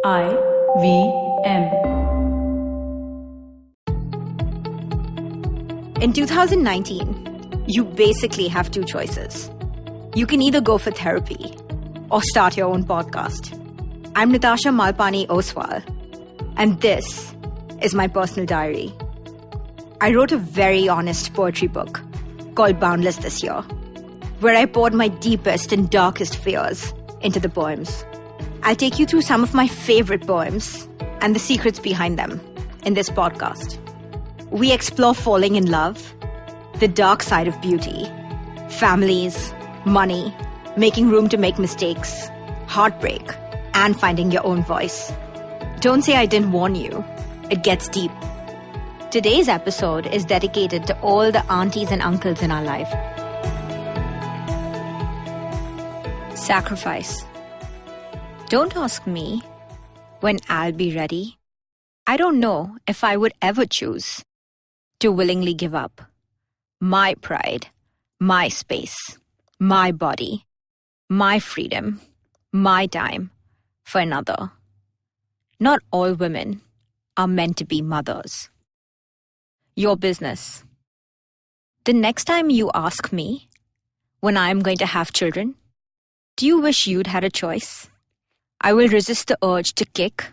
IVM. In 2019, you basically have two choices. You can either go for therapy or start your own podcast. I'm Natasha Malpani Oswal, and this is my personal diary. I wrote a very honest poetry book called Boundless this year, where I poured my deepest and darkest fears into the poems. I'll take you through some of my favorite poems and the secrets behind them in this podcast. We explore falling in love, the dark side of beauty, families, money, making room to make mistakes, heartbreak, and finding your own voice. Don't say I didn't warn you. It gets deep. Today's episode is dedicated to all the aunties and uncles in our life. Sacrifice. Don't ask me when I'll be ready. I don't know if I would ever choose to willingly give up my pride, my space, my body, my freedom, my time for another. Not all women are meant to be mothers. Your business. The next time you ask me when I'm going to have children, do you wish you'd had a choice? I will resist the urge to kick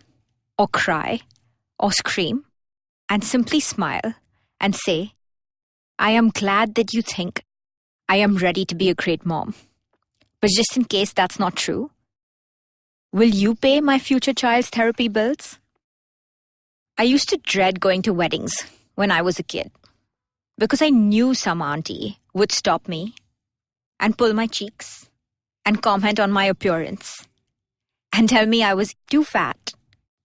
or cry or scream and simply smile and say, I am glad that you think I am ready to be a great mom. But just in case that's not true, will you pay my future child's therapy bills? I used to dread going to weddings when I was a kid because I knew some auntie would stop me and pull my cheeks and comment on my appearance and tell me I was too fat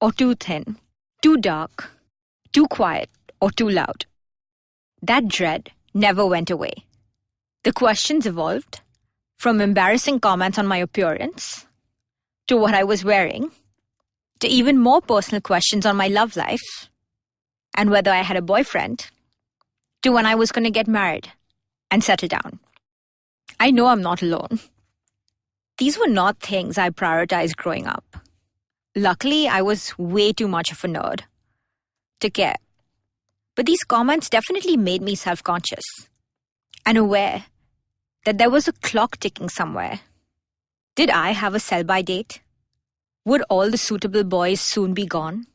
or too thin, too dark, too quiet or too loud. That dread never went away. The questions evolved from embarrassing comments on my appearance to what I was wearing to even more personal questions on my love life and whether I had a boyfriend to when I was going to get married and settle down. I know I'm not alone. These were not things I prioritized growing up. Luckily, I was way too much of a nerd to care. But these comments definitely made me self-conscious and aware that there was a clock ticking somewhere. Did I have a sell-by date? Would all the suitable boys soon be gone?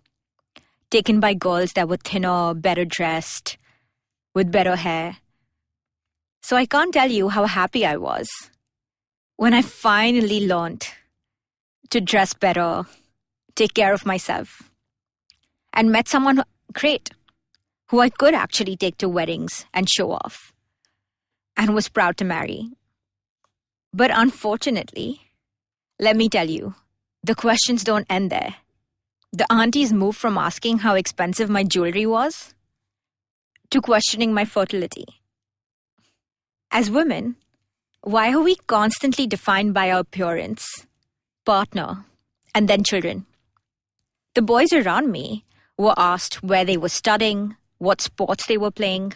Taken by girls that were thinner, better dressed, with better hair. So I can't tell you how happy I was when I finally learned to dress better, take care of myself, and met someone great who I could actually take to weddings and show off, and was proud to marry. But unfortunately, let me tell you, the questions don't end there. The aunties moved from asking how expensive my jewelry was to questioning my fertility. As women, why are we constantly defined by our appearance, partner, and then children? The boys around me were asked where they were studying, what sports they were playing.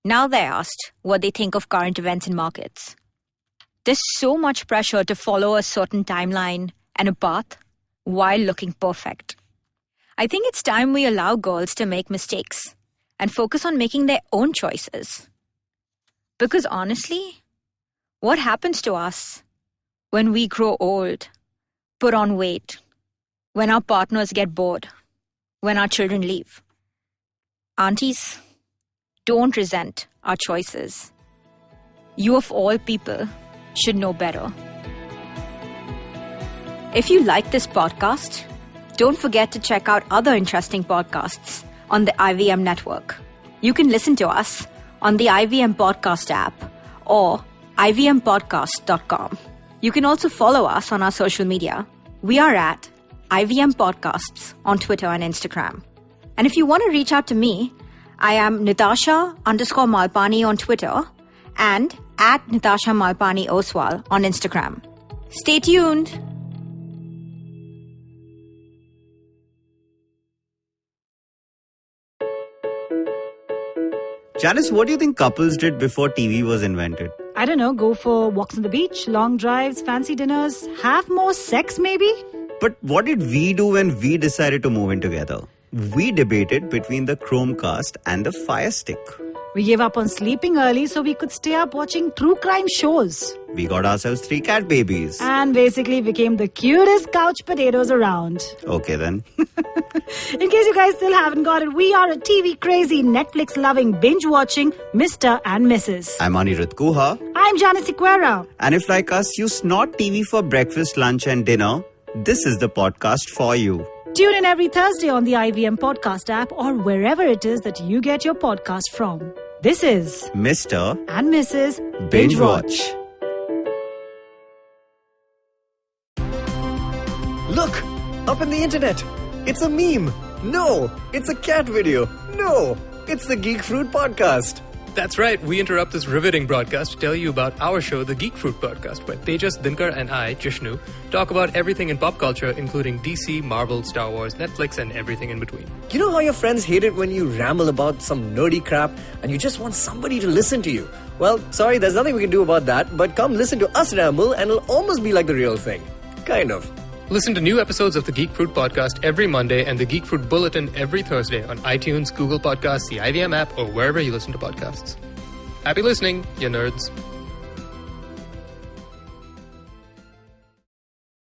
Now they're asked what they think of current events and markets. There's so much pressure to follow a certain timeline and a path while looking perfect. I think it's time we allow girls to make mistakes and focus on making their own choices. Because honestly, what happens to us when we grow old, put on weight, when our partners get bored, when our children leave? Aunties, don't resent our choices. You of all people should know better. If you like this podcast, don't forget to check out other interesting podcasts on the IVM network. You can listen to us on the IVM Podcast app or ivmpodcast.com. You can also follow us on our social media. We are at IVM Podcasts on Twitter and Instagram. And if you want to reach out to me, I am Natasha_Malpani on Twitter and at Natasha Malpani Oswal on Instagram. Stay tuned. Janice, what do you think couples did before TV was invented? I don't know, go for walks on the beach, long drives, fancy dinners, have more sex maybe? But what did we do when we decided to move in together? We debated between the Chromecast and the Fire Stick. We gave up on sleeping early so we could stay up watching true crime shows. We got ourselves 3 cat babies. And basically became the cutest couch potatoes around. Okay then. In case you guys still haven't got it, we are a TV crazy, Netflix loving, binge watching Mr. and Mrs. I'm Anirudh Guha. I'm Janice Sequeira. And if like us, you snort TV for breakfast, lunch and dinner, this is the podcast for you. Tune in every Thursday on the IVM podcast app or wherever it is that you get your podcast from. This is Mr. and Mrs. Binge Watch. Look, up in the internet. It's a meme. No, it's a cat video. No, it's the Geek Fruit Podcast. That's right. We interrupt this riveting broadcast to tell you about our show, the Geek Fruit Podcast, where Tejas, Dinkar, and I, Jishnu, talk about everything in pop culture, including DC, Marvel, Star Wars, Netflix, and everything in between. You know how your friends hate it when you ramble about some nerdy crap and you just want somebody to listen to you? Well, sorry, there's nothing we can do about that, but come listen to us ramble and it'll almost be like the real thing. Kind of. Listen to new episodes of the Geek Fruit Podcast every Monday and the Geek Fruit Bulletin every Thursday on iTunes, Google Podcasts, the IVM app, or wherever you listen to podcasts. Happy listening, you nerds.